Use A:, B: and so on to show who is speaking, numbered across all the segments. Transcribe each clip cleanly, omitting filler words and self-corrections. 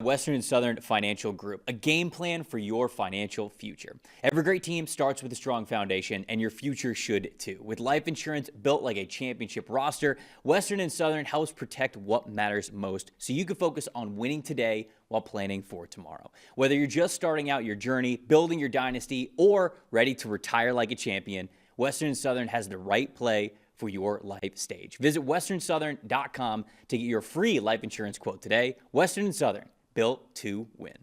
A: Western and Southern Financial Group, a game plan for your financial future. Every great team starts with a strong foundation, and your future should too. With life insurance built like a championship roster, Western and Southern helps protect what matters most so you can focus on winning today while planning for tomorrow. Whether you're just starting out your journey, building your dynasty, or ready to retire like a champion, Western and Southern has the right play for your life stage. Visit westernsouthern.com to get your free life insurance quote today. Western and Southern, built to win.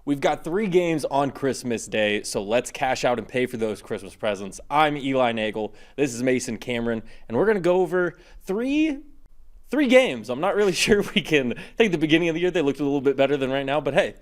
B: We've got 3 games on Christmas Day, so let's cash out and pay for those Christmas presents. I'm Eli Nagel. This is Mason Cameron, and we're going to go over three games. I'm not really sure we can. I think at the beginning of the year they looked a little bit better than right now, but hey,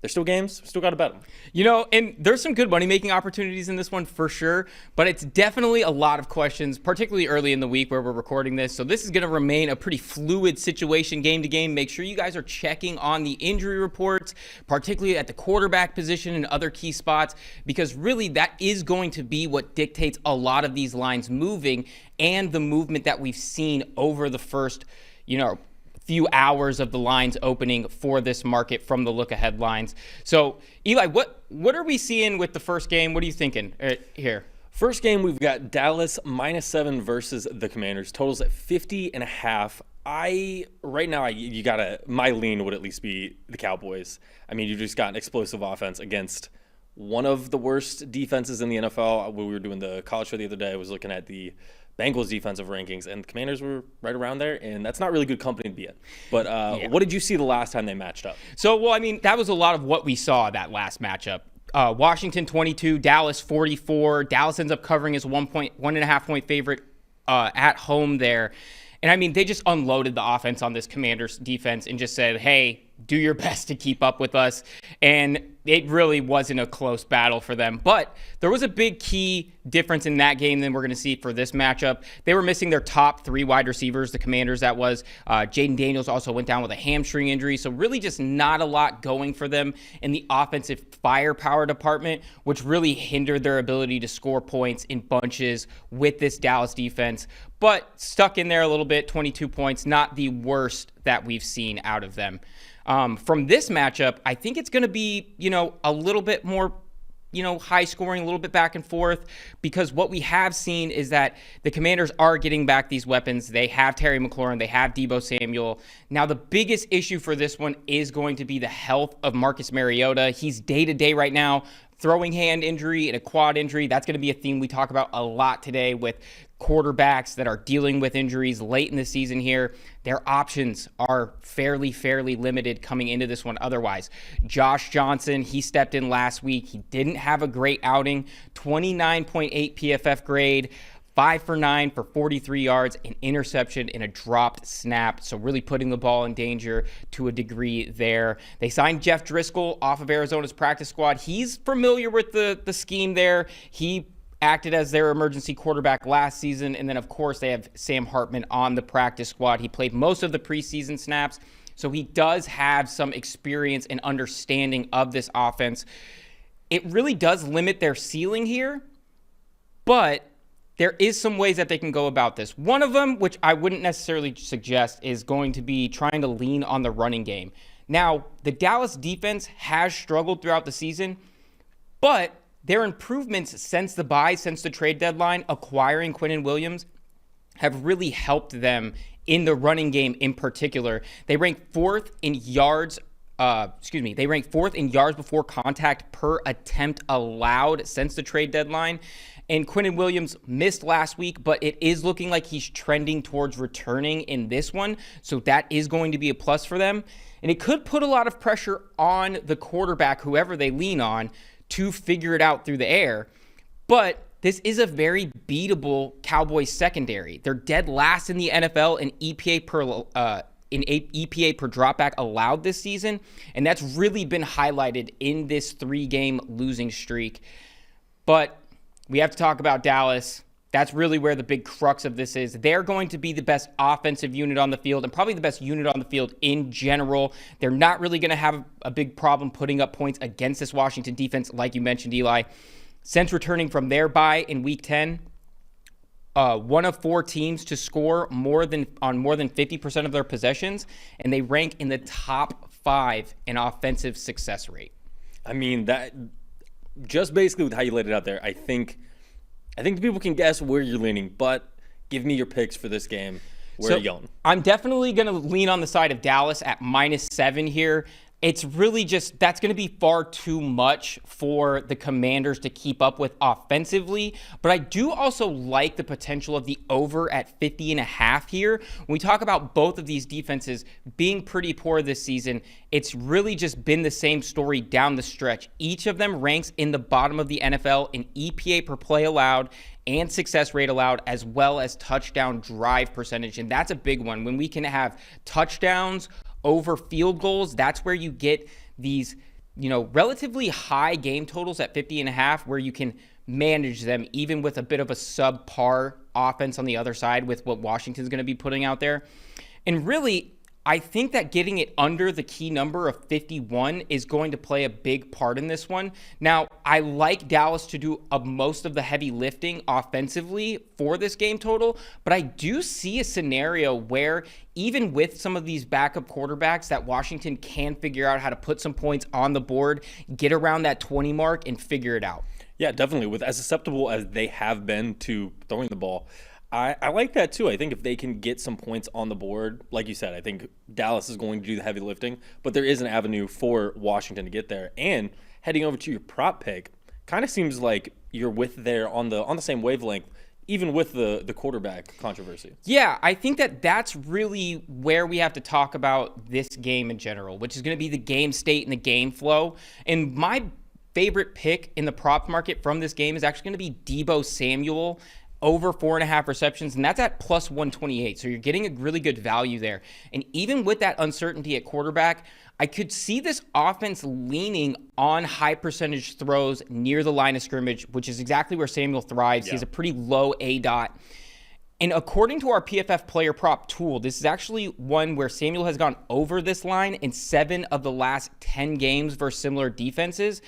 B: they're still games. Still got to bet them.
C: You know, and there's some good money-making opportunities in this one for sure, but it's definitely a lot of questions, particularly early in the week where we're recording this. So this is going to remain a pretty fluid situation game to game. Make sure you guys are checking on the injury reports, particularly at the quarterback position and other key spots, because really that is going to be what dictates a lot of these lines moving and the movement that we've seen over the first, few hours of the lines opening for this market from the look-ahead lines. So, Eli, what are we seeing with the first game? What are you thinking here?
B: First game, we've got Dallas -7 versus the Commanders. Totals at 50.5. My lean would at least be the Cowboys. I mean, you just got an explosive offense against one of the worst defenses in the NFL. When we were doing the college show the other day, I was looking at the Bengals defensive rankings, and the Commanders were right around there, and that's not really good company to be in. But What did you see the last time they matched up?
C: So, that was a lot of what we saw that last matchup. Washington 22, Dallas 44. Dallas ends up covering as 1.5 point favorite at home there. And they just unloaded the offense on this Commanders defense and just said, hey, do your best to keep up with us. And it really wasn't a close battle for them. But there was a big key difference in that game than we're going to see for this matchup. They were missing their top 3 wide receivers, the Commanders that was. Jaden Daniels also went down with a hamstring injury. So really just not a lot going for them in the offensive firepower department, which really hindered their ability to score points in bunches with this Dallas defense. But stuck in there a little bit, 22 points, not the worst that we've seen out of them. From this matchup, I think it's going to be, a little bit more, high scoring, a little bit back and forth, because what we have seen is that the Commanders are getting back these weapons. They have Terry McLaurin. They have Deebo Samuel. Now, the biggest issue for this one is going to be the health of Marcus Mariota. He's day-to-day right now. Throwing hand injury and a quad injury, that's going to be a theme we talk about a lot today with quarterbacks that are dealing with injuries late in the season here. Their options are fairly limited coming into this one otherwise. Josh Johnson, he stepped in last week. He didn't have a great outing, 29.8 PFF grade. 5 for 9 for 43 yards, an interception, and a dropped snap. So really putting the ball in danger to a degree there. They signed Jeff Driscoll off of Arizona's practice squad. He's familiar with the scheme there. He acted as their emergency quarterback last season. And then, of course, they have Sam Hartman on the practice squad. He played most of the preseason snaps. So he does have some experience and understanding of this offense. It really does limit their ceiling here, but there is some ways that they can go about this. One of them, which I wouldn't necessarily suggest, is going to be trying to lean on the running game. Now, the Dallas defense has struggled throughout the season, but their improvements since the bye, since the trade deadline, acquiring Quinnen Williams, have really helped them in the running game in particular. They rank 4th in yards. They rank 4th in yards before contact per attempt allowed since the trade deadline. And Quinnen Williams missed last week, but it is looking like he's trending towards returning in this one. So that is going to be a plus for them. And it could put a lot of pressure on the quarterback, whoever they lean on, to figure it out through the air. But this is a very beatable Cowboys secondary. They're dead last in the NFL in EPA per dropback allowed this season. And that's really been highlighted in this 3-game losing streak. But we have to talk about Dallas. That's really where the big crux of this is. They're going to be the best offensive unit on the field and probably the best unit on the field in general. They're not really going to have a big problem putting up points against this Washington defense, like you mentioned, Eli. Since returning from their bye in Week 10, one of 4 teams to score more than 50% of their possessions, and they rank in the top +5 in offensive success rate.
B: I mean, that just basically with how you laid it out there, I think people can guess where you're leaning, but give me your picks for this game. Where are you going?
C: I'm definitely going to lean on the side of Dallas at -7 here. It's really just, that's going to be far too much for the Commanders to keep up with offensively. But I do also like the potential of the over at 50.5 here. When we talk about both of these defenses being pretty poor this season, it's really just been the same story down the stretch. Each of them ranks in the bottom of the NFL in EPA per play allowed and success rate allowed, as well as touchdown drive percentage. And that's a big one. When we can have touchdowns over field goals, that's where you get these, relatively high game totals at 50.5, where you can manage them even with a bit of a subpar offense on the other side with what Washington's going to be putting out there. And really, I think that getting it under the key number of 51 is going to play a big part in this one. Now, I like Dallas to do most of the heavy lifting offensively for this game total, but I do see a scenario where even with some of these backup quarterbacks, that Washington can figure out how to put some points on the board, get around that 20 mark, and figure it out.
B: Yeah, definitely. With as susceptible as they have been to throwing the ball, I like that too. I think if they can get some points on the board, like you said, I think Dallas is going to do the heavy lifting, but there is an avenue for Washington to get there. And heading over to your prop pick, kind of seems like you're with there on the same wavelength, even with the quarterback controversy.
C: Yeah, I think that's really where we have to talk about this game in general, which is going to be the game state and the game flow. And my favorite pick in the prop market from this game is actually going to be Deebo Samuel over 4.5 receptions, and that's at +128. So you're getting a really good value there. And even with that uncertainty at quarterback, I could see this offense leaning on high percentage throws near the line of scrimmage, which is exactly where Samuel thrives. Yeah. He has a pretty low ADOT. And according to our PFF player prop tool, this is actually one where Samuel has gone over this line in 7 of the last 10 games versus similar defenses.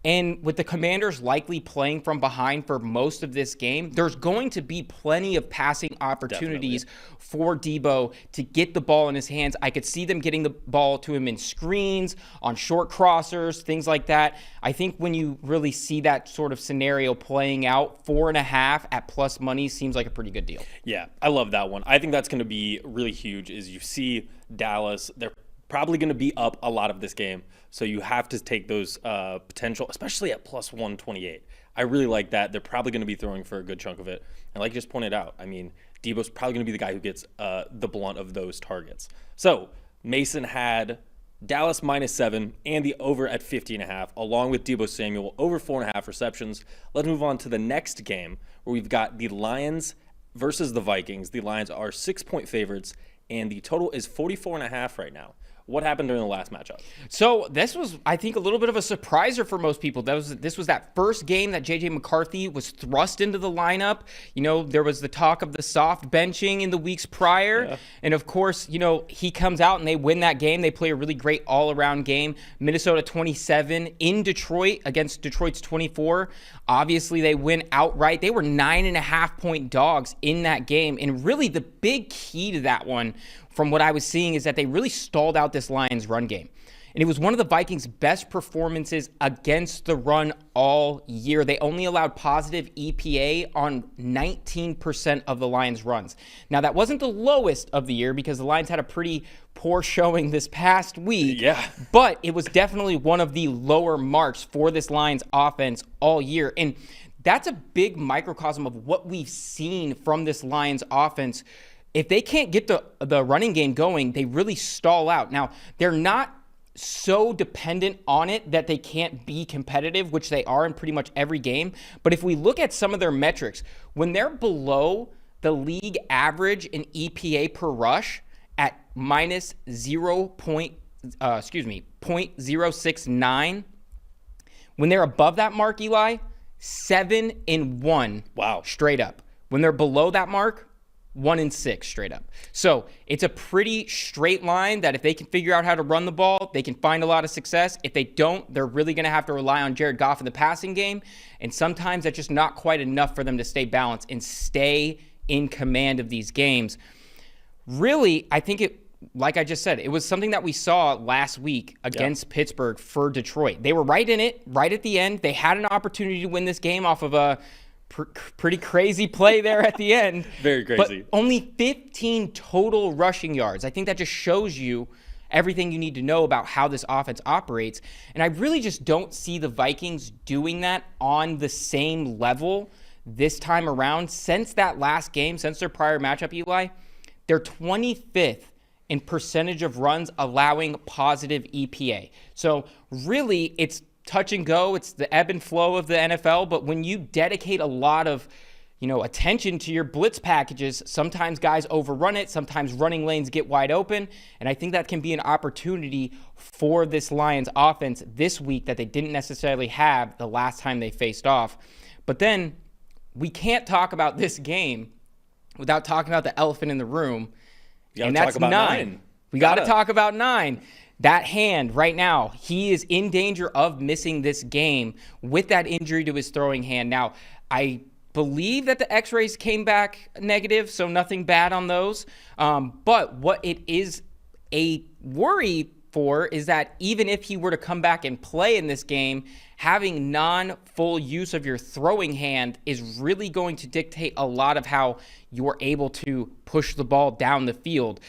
C: And with the Commanders likely playing from behind for most of this game, there's going to be plenty of passing opportunities for Deebo to get the ball in his hands. I could see them getting the ball to him in screens, on short crossers, things like that. I think when you really see that sort of scenario playing out, 4.5 at plus money seems like a pretty good deal.
B: Yeah, I love that one. I think that's going to be really huge. Is you see Dallas, they're probably going to be up a lot of this game. So you have to take those potential, especially at +128. I really like that. They're probably going to be throwing for a good chunk of it. And like you just pointed out, I mean, Deebo's probably going to be the guy who gets the blunt of those targets. So Mason had Dallas -7 and the over at 50.5, along with Deebo Samuel over 4.5 receptions. Let's move on to the next game where we've got the Lions versus the Vikings. The Lions are 6-point favorites, and the total is 44.5 right now. What happened during the last matchup?
C: So this was, I think, a little bit of a surpriser for most people. This was that first game that J.J. McCarthy was thrust into the lineup. There was the talk of the soft benching in the weeks prior. Yeah. And, of course, he comes out and they win that game. They play a really great all-around game. Minnesota 27 in Detroit against Detroit's 24. Obviously, they win outright. They were 9.5-point dogs in that game. And really the big key to that one, from what I was seeing, is that they really stalled out this Lions run game. And it was one of the Vikings' best performances against the run all year. They only allowed positive EPA on 19% of the Lions' runs. Now, that wasn't the lowest of the year because the Lions had a pretty poor showing this past week.
B: Yeah.
C: But it was definitely one of the lower marks for this Lions offense all year. And that's a big microcosm of what we've seen from this Lions offense. If they can't get the running game going, they really stall out. Now, they're not so dependent on it that they can't be competitive, which they are in pretty much every game. But if we look at some of their metrics, when they're below the league average in EPA per rush at .069, when they're above that mark, Eli, 7-1.
B: Wow.
C: Straight up. When they're below that mark, 1-6 straight up. So it's a pretty straight line that if they can figure out how to run the ball, they can find a lot of success. If they don't, they're really going to have to rely on Jared Goff in the passing game. And sometimes that's just not quite enough for them to stay balanced and stay in command of these games. Really, I think like I just said, it was something that we saw last week against Pittsburgh for Detroit. They were right in it, right at the end. They had an opportunity to win this game off of a pretty crazy play there at the end.
B: Very crazy.
C: But only 15 total rushing yards. I think that just shows you everything you need to know about how this offense operates. And I really just don't see the Vikings doing that on the same level this time around. Since that last game, since their prior matchup, Eli, they're 25th in percentage of runs allowing positive EPA. So really, it's touch and go. It's the ebb and flow of the NFL. But when you dedicate a lot of attention to your blitz packages, sometimes guys overrun it. Sometimes running lanes get wide open. And I think that can be an opportunity for this Lions offense this week that they didn't necessarily have the last time they faced off. But then we can't talk about this game without talking about the elephant in the room. And that's 9. We got to talk about 9. That hand right now, he is in danger of missing this game with that injury to his throwing hand. Now, I believe that the x-rays came back negative, so nothing bad on those. But what it is a worry for is that even if he were to come back and play in this game, having non-full use of your throwing hand is really going to dictate a lot of how you're able to push the ball down the field.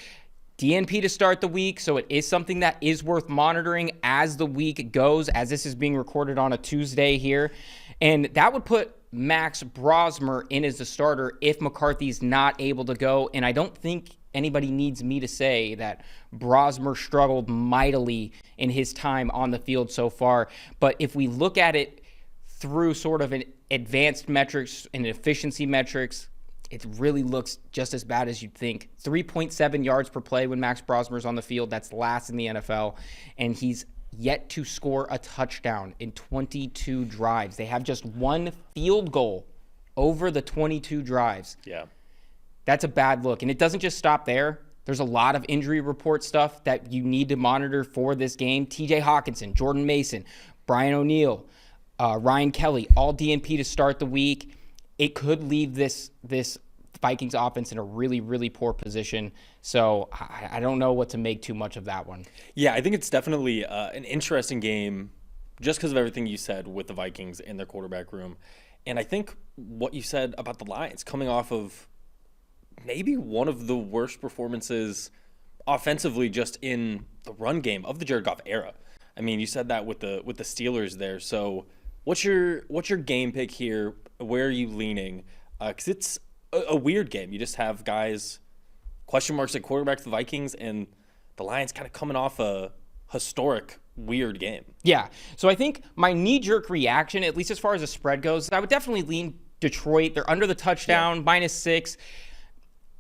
C: DNP to start the week, so it is something that is worth monitoring as the week goes, as this is being recorded on a Tuesday here. And that would put Max Brosmer in as the starter if McCarthy's not able to go. And I don't think anybody needs me to say that Brosmer struggled mightily in his time on the field so far. But if we look at it through sort of an advanced metrics and efficiency metrics, it really looks just as bad as you'd think. 3.7 yards per play when Max Brosmer's on the field. That's last in the NFL. And he's yet to score a touchdown in 22 drives. They have just one field goal over the 22 drives.
B: Yeah.
C: That's a bad look. And it doesn't just stop there. There's a lot of injury report stuff that you need to monitor for this game. TJ Hawkinson, Jordan Mason, Brian O'Neill, Ryan Kelly, all DNP to start the week. It could leave this Vikings offense in a really, really poor position. So I don't know what to make too much of that one.
B: Yeah, I think it's definitely an interesting game just because of everything you said with the Vikings in their quarterback room. And I think what you said about the Lions coming off of maybe one of the worst performances offensively just in the run game of the Jared Goff era. I mean, you said that with the Steelers there. So what's your game pick here? Where are you leaning? Because it's a weird game. You just have guys, question marks at quarterback for the Vikings, and the Lions kind of coming off a historic, weird game.
C: Yeah. So I think my knee-jerk reaction, at least as far as the spread goes, I would definitely lean Detroit. They're under the touchdown, -6.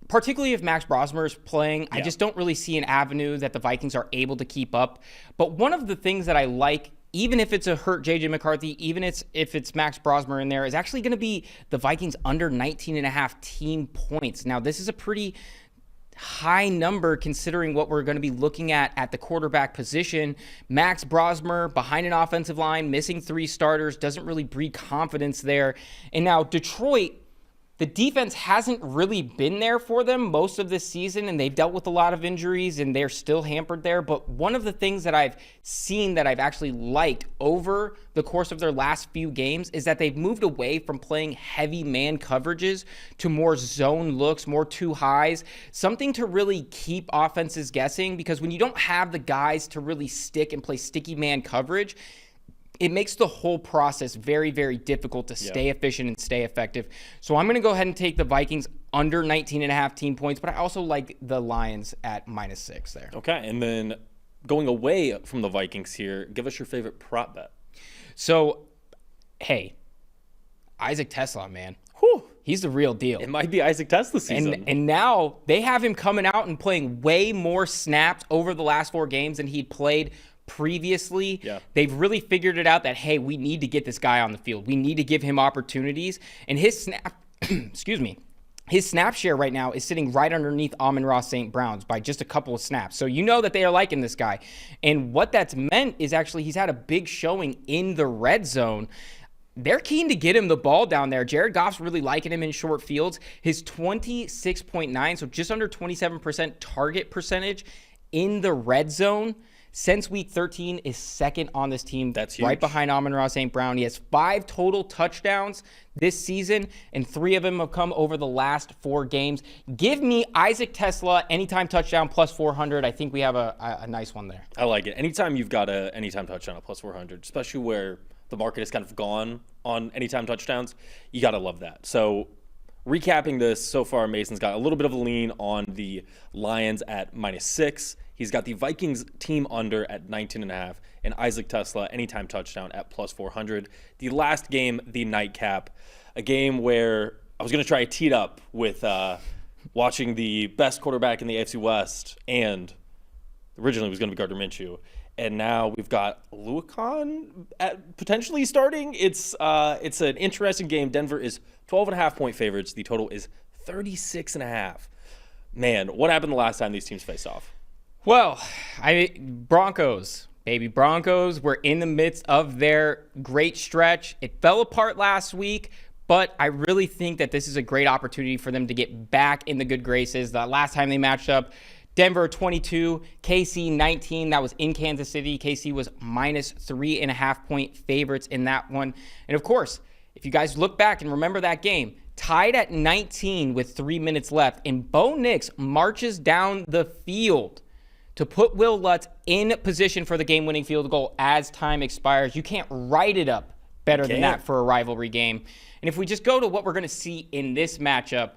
C: Particularly if Max Brosmer is playing, I just don't really see an avenue that the Vikings are able to keep up. But one of the things that I like, even if it's a hurt J.J. McCarthy, even if it's Max Brosmer in there, is actually going to be the Vikings under 19.5 team points. Now, this is a pretty high number considering what we're going to be looking at the quarterback position. Max Brosmer behind an offensive line, missing 3 starters, doesn't really breed confidence there. And now Detroit, the defense hasn't really been there for them most of this season, and they've dealt with a lot of injuries, and they're still hampered there. But one of the things that I've seen that I've actually liked over the course of their last few games is that they've moved away from playing heavy man coverages to more zone looks, more 2 highs, something to really keep offenses guessing, because when you don't have the guys to really stick and play sticky man coverage, it makes the whole process very, very difficult to stay efficient and stay effective. So I'm going to go ahead and take the Vikings under 19.5 team points, but I also like the Lions at -6 there.
B: Okay, and then going away from the Vikings here, give us your favorite prop bet.
C: So, hey, Isaac Tesla, man.
B: Whew.
C: He's the real deal.
B: It might be Isaac Tesla season.
C: And now they have him coming out and playing way more snaps over the last 4 games than he'd played previously. They've really figured it out that, hey, we need to get this guy on the field. We need to give him opportunities. And his snap, his snap share right now is sitting right underneath Amon-Ra St. Brown's by just a couple of snaps. So you know that they are liking this guy. And what that's meant is actually he's had a big showing in the red zone. they're keen to get him the ball down there. Jared Goff's really liking him in short fields. His 26.9, so just under 27% target percentage in the red zone since week 13 is second on this team.
B: That's huge.
C: Right behind Amon-Ra St. Brown. He has 5 total touchdowns this season, and 3 of them have come over the last 4 games. Give me Isaac Tesla anytime touchdown plus 400. I think we have a nice one there.
B: I like it. Anytime you've got a anytime touchdown at plus 400, especially where the market has kind of gone on anytime touchdowns, you got to love that. So recapping this, so far Mason's got a little bit of a lean on the Lions at -6. He's got the Vikings team under at 19.5, and Isaac Tesla anytime touchdown at plus 400. The last game, the nightcap, a game where I was going to try to tee it up with watching the best quarterback in the AFC West, and originally it was going to be Gardner Minshew. And now we've got Luakon potentially starting. It's an interesting game. Denver is 12.5-point favorites. The total is 36.5. Man, what happened the last time these teams faced off?
C: Well, Broncos, baby. Broncos were in the midst of their great stretch. It fell apart last week, but I really think that this is a great opportunity for them to get back in the good graces. The last time they matched up, Denver 22, KC 19. That was in Kansas City. KC was -3.5-point favorites in that one. And of course, if you guys look back and remember that game, tied at 19 with 3 minutes left, and Bo Nix marches down the field to put Will Lutz in position for the game-winning field goal as time expires. You can't write it up better than that for a rivalry game. And if we just go to what we're going to see in this matchup,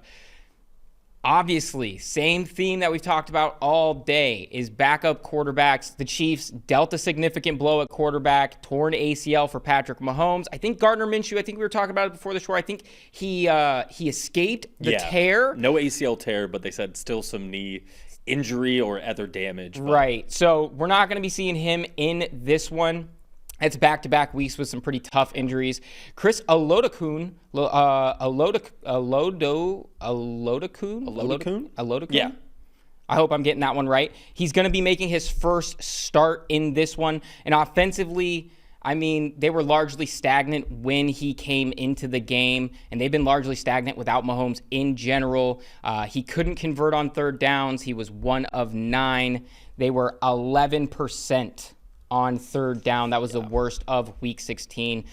C: obviously, same theme that we've talked about all day is backup quarterbacks. The Chiefs dealt a significant blow at quarterback, torn ACL for Patrick Mahomes. I think Gardner Minshew, I think we were talking about it before the show, I think he escaped the tear.
B: No ACL tear, but they said still some knee injury or other damage.
C: Right. So we're not going to be seeing him in this one. It's back-to-back weeks with some pretty tough injuries. Chris Olodokun.
B: Yeah.
C: I hope I'm getting that one right. He's going to be making his first start in this one. And offensively, I mean, they were largely stagnant when he came into the game, and they've been largely stagnant without Mahomes in general. He couldn't convert on third downs. He was 1 of 9. They were 11% on third down. That was the worst of Week 16.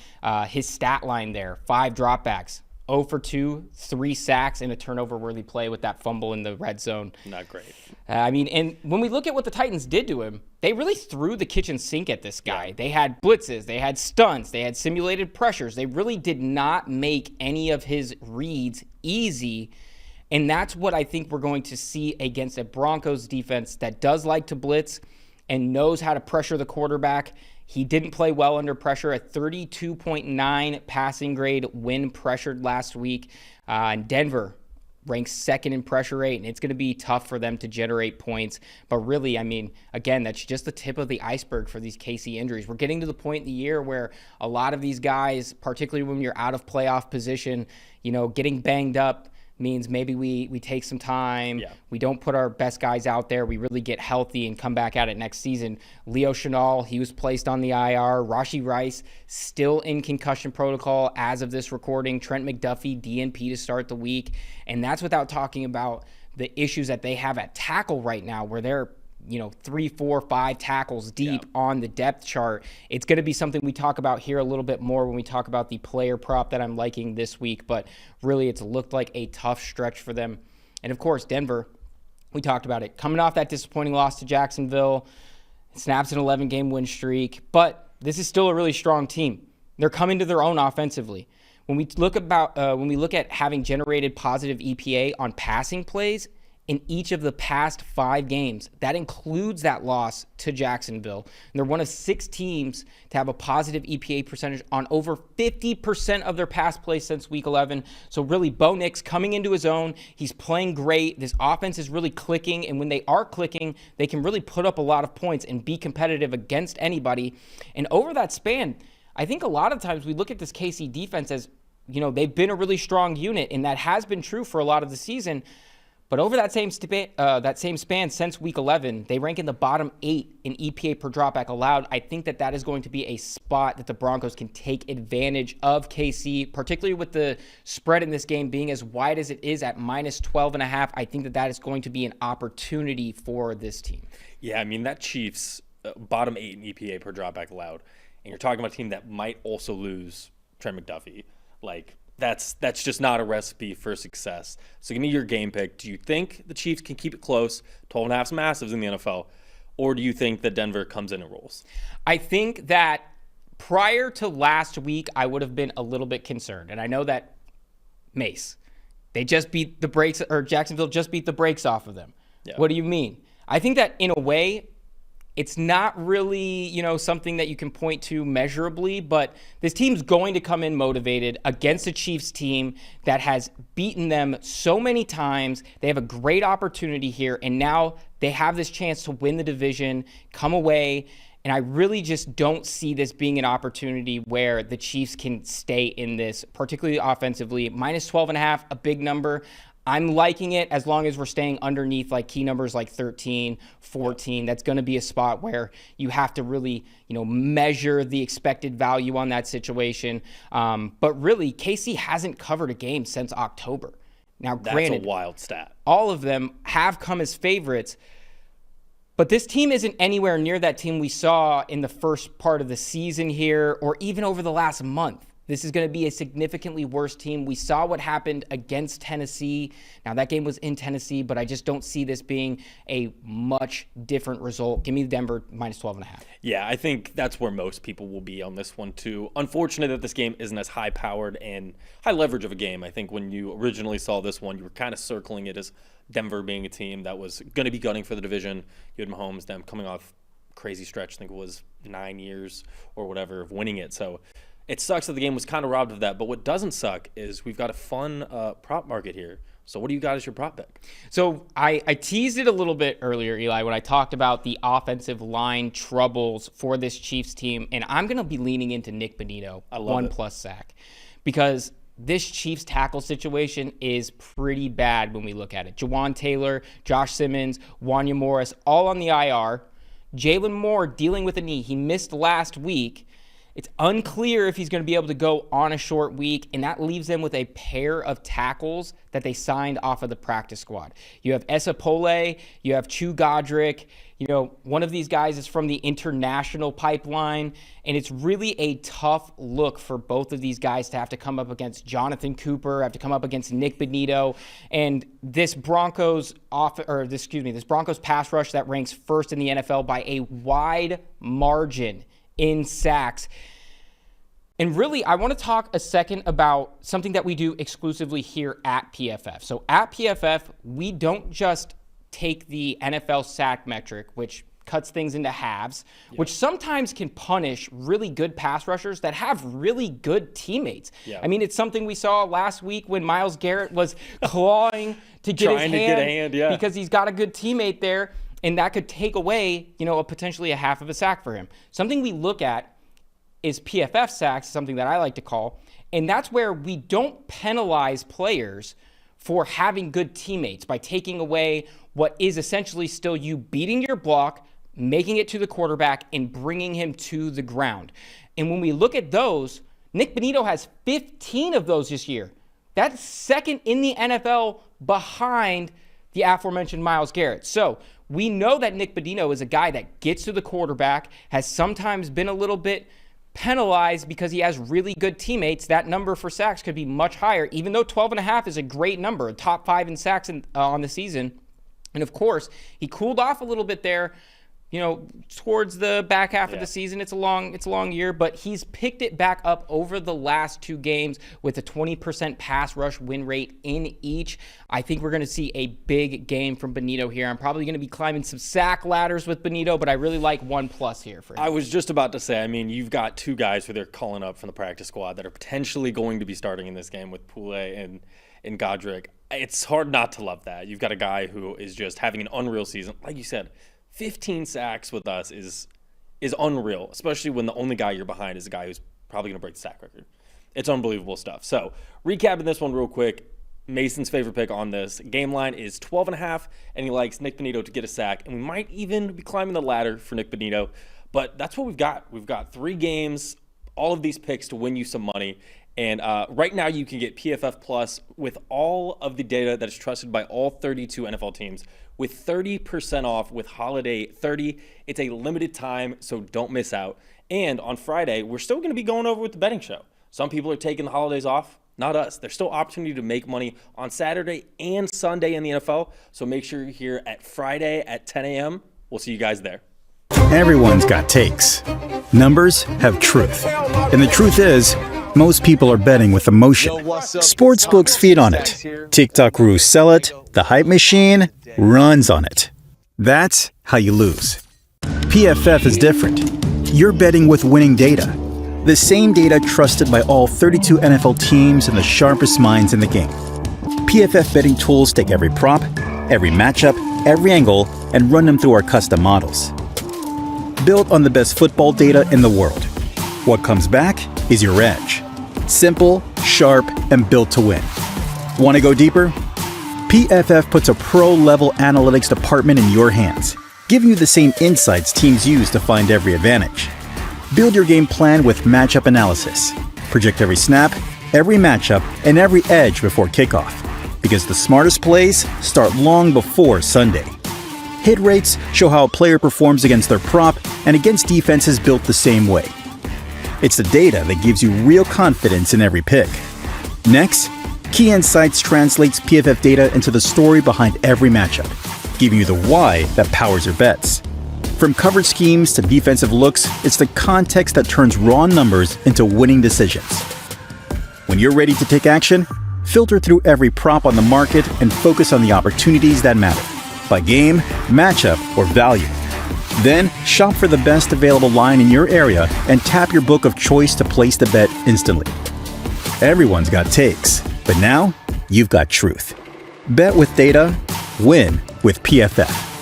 C: His stat line there, 5 dropbacks, 0 for 2, 3 sacks, and a turnover-worthy play with that fumble in the red zone.
B: Not great.
C: I mean, and when we look at what the Titans did to him, they really threw the kitchen sink at this guy. They had blitzes, they had stunts, they had simulated pressures. They really did not make any of his reads easy. And that's what I think we're going to see against a Broncos defense that does like to blitz and knows how to pressure the quarterback. He didn't play well under pressure, a 32.9 passing grade when pressured last week. And Denver ranks second in pressure rate, and it's going to be tough for them to generate points. But really, I mean, again, that's just the tip of the iceberg for these KC injuries. We're getting to the point in the year where a lot of these guys, particularly when you're out of playoff position, getting banged up means maybe we take some time.
B: Yeah.
C: We don't put our best guys out there. We really get healthy and come back at it next season. Leo Chenal, he was placed on the IR. Rashee Rice, still in concussion protocol as of this recording. Trent McDuffie, DNP to start the week. And that's without talking about the issues that they have at tackle right now, where they're 3, 4, 5 tackles deep on the depth chart. It's going to be something we talk about here a little bit more when we talk about the player prop that I'm liking this week. But really, it's looked like a tough stretch for them. And of course, Denver, we talked about it. Coming off that disappointing loss to Jacksonville, snaps an 11-game win streak. But this is still a really strong team. They're coming to their own offensively. When we look at having generated positive EPA on passing plays in each of the past 5 games, that includes that loss to Jacksonville. And they're one of 6 teams to have a positive EPA percentage on over 50% of their pass plays since Week 11. So really, Bo Nix coming into his own. He's playing great. This offense is really clicking, and when they are clicking, they can really put up a lot of points and be competitive against anybody. And over that span, I think a lot of times we look at this KC defense as, they've been a really strong unit, and that has been true for a lot of the season. But over that same span since week 11, they rank in the bottom 8 in EPA per dropback allowed. I think that is going to be a spot that the Broncos can take advantage of KC, particularly with the spread in this game being as wide as it is at minus 12.5. I think that is going to be an opportunity for this team.
B: Yeah, I mean, that Chiefs bottom 8 in EPA per dropback allowed, and you're talking about a team that might also lose Trent McDuffie. Like, that's just not a recipe for success. So give me your game pick. Do you think the Chiefs can keep it close? 12.5 is massive in the NFL. Or do you think that Denver comes in and rolls?
C: I think that prior to last week, I would have been a little bit concerned. And I know that Mace, they just beat the brakes, or Jacksonville just beat the brakes off of them. Yeah. What do you mean? I think that in a way, it's not really, something that you can point to measurably, but this team's going to come in motivated against a Chiefs team that has beaten them so many times. They have a great opportunity here, and now they have this chance to win the division, come away, and I really just don't see this being an opportunity where the Chiefs can stay in this, particularly offensively. Minus 12.5, a big number. I'm liking it as long as we're staying underneath like key numbers like 13, 14. That's going to be a spot where you have to really, measure the expected value on that situation. But really, KC hasn't covered a game since October. Now, granted,
B: that's a wild stat.
C: All of them have come as favorites. But this team isn't anywhere near that team we saw in the first part of the season here or even over the last month. This is going to be a significantly worse team. We saw what happened against Tennessee. Now, that game was in Tennessee, but I just don't see this being a much different result. Give me Denver minus 12.5.
B: Yeah, I think that's where most people will be on this one, too. Unfortunate that this game isn't as high-powered and high leverage of a game. I think when you originally saw this one, you were kind of circling it as Denver being a team that was going to be gunning for the division. You had Mahomes, them coming off crazy stretch, I think it was 9 years or whatever, of winning it. So it sucks that the game was kind of robbed of that, but what doesn't suck is we've got a fun prop market here. So what do you got as your prop pick?
C: So I teased it a little bit earlier, Eli, when I talked about the offensive line troubles for this Chiefs team, and I'm going to be leaning into Nick Bonito, 1+ sack, because this Chiefs tackle situation is pretty bad when we look at it. Jawan Taylor, Josh Simmons, Wanya Morris, all on the IR. Jalen Moore dealing with a knee. He missed last week. It's unclear if he's going to be able to go on a short week, and that leaves them with a pair of tackles that they signed off of the practice squad. You have Esa Pole, you have Chu Godric. One of these guys is from the international pipeline, and it's really a tough look for both of these guys to have to come up against Jonathan Cooper, have to come up against Nick Bonito, and this Broncos pass rush that ranks first in the NFL by a wide margin in sacks. And really, I want to talk a second about something that we do exclusively here at PFF. So at PFF, we don't just take the NFL sack metric, which cuts things into halves, which sometimes can punish really good pass rushers that have really good teammates. Yeah. I mean, it's something we saw last week when Myles Garrett was clawing to get his hand, because he's got a good teammate there. And that could take away, potentially a half of a sack for him. Something we look at is PFF sacks, something that I like to call, and that's where we don't penalize players for having good teammates by taking away what is essentially still you beating your block, making it to the quarterback, and bringing him to the ground. And when we look at those, Nick Bonito has 15 of those this year. That's second in the NFL behind the aforementioned Myles Garrett. So we know that Nick Bonito is a guy that gets to the quarterback, has sometimes been a little bit penalized because he has really good teammates. That number for sacks could be much higher, even though 12.5 is a great number, top 5 in sacks on the season. And of course, he cooled off a little bit there, towards the back half of the season. It's a long year, but he's picked it back up over the last 2 games with a 20% pass rush win rate in each. I think we're going to see a big game from Bonito here. I'm probably going to be climbing some sack ladders with Bonito, but I really like 1+ here for him.
B: I was just about to say, I mean, you've got 2 guys who they're calling up from the practice squad that are potentially going to be starting in this game with Poulet and Godric. It's hard not to love that. You've got a guy who is just having an unreal season. Like you said, 15 sacks with us is unreal, especially when the only guy you're behind is a guy who's probably going to break the sack record. It's unbelievable stuff. So, recapping this one real quick, Mason's favorite pick on this. Game line is 12.5, and he likes Nick Bonito to get a sack. And we might even be climbing the ladder for Nick Bonito. But that's what we've got. We've got 3 games, all of these picks to win you some money. And right now you can get PFF Plus with all of the data that is trusted by all 32 NFL teams with 30% off with Holiday 30. It's a limited time, so don't miss out. And on Friday, we're still going to be going over with the betting show. Some people are taking the holidays off. Not us. There's still opportunity to make money on Saturday and Sunday in the NFL. So make sure you're here at Friday at 10 a.m. We'll see you guys there.
D: Everyone's got takes. Numbers have truth. And the truth is, most people are betting with emotion. Sportsbooks feed on it. TikTok gurus sell it. The hype machine runs on it. That's how you lose. PFF is different. You're betting with winning data. The same data trusted by all 32 NFL teams and the sharpest minds in the game. PFF betting tools take every prop, every matchup, every angle, and run them through our custom models. Built on the best football data in the world. What comes back is your edge. Simple, sharp, and built to win. Want to go deeper? PFF puts a pro-level analytics department in your hands, giving you the same insights teams use to find every advantage. Build your game plan with matchup analysis. Project every snap, every matchup, and every edge before kickoff. Because the smartest plays start long before Sunday. Hit rates show how a player performs against their prop and against defenses built the same way. It's the data that gives you real confidence in every pick. Next, Key Insights translates PFF data into the story behind every matchup, giving you the why that powers your bets. From coverage schemes to defensive looks, it's the context that turns raw numbers into winning decisions. When you're ready to take action, filter through every prop on the market and focus on the opportunities that matter, by game, matchup, or value. Then, shop for the best available line in your area and tap your book of choice to place the bet instantly. Everyone's got takes, but now you've got truth. Bet with data, win with PFF.